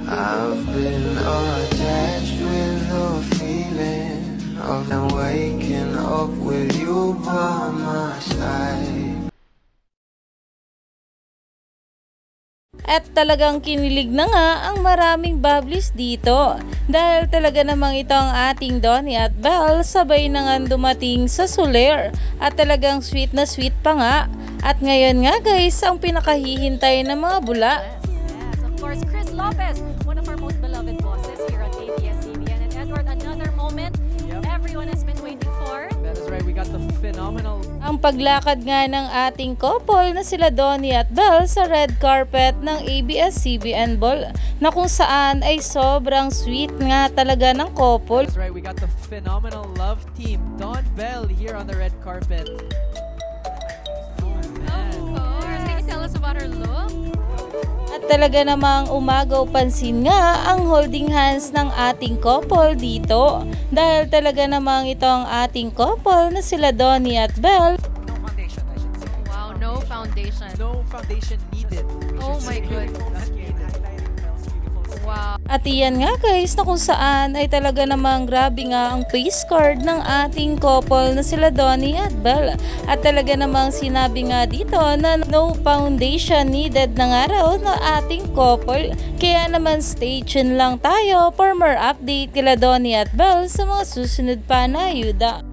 I've been attached with the feeling of waking up with you by my side. At talagang kinilig na nga ang maraming bubblies dito dahil talaga namang ito ang ating Donnie at Belle sabay na nga dumating sa Soler at talagang sweet na sweet pa nga. At ngayon nga guys ang pinakahihintay ng mga bula. Yes, of course, Chris Lopez, one of our most beloved bosses here at ABS-CBN. And Edward, another moment everyone has been waiting for. That is right, we got the phenomenal... Ang paglakad nga ng ating couple na sila Donnie at Belle sa red carpet ng ABS-CBN Ball na kung saan ay sobrang sweet nga talaga ng couple. That's right, we got the phenomenal love team, Don Bell here on the red carpet. Of course. Can you tell us about her look? At talaga namang umagaw pansin nga ang holding hands ng ating couple dito dahil talaga namang ito ang ating couple na sila Donnie at Belle. No foundation, I should say. Wow, no foundation. No foundation needed. Oh my goodness. Wow. At iyan nga guys na kung saan ay talaga namang grabe nga ang face card ng ating couple na sila Donnie at Belle. At talaga namang sinabi nga dito na no foundation needed na nga raw na ating couple. Kaya naman stay tuned lang tayo for more update kila Donnie at Belle sa mga susunod pa na ayuda.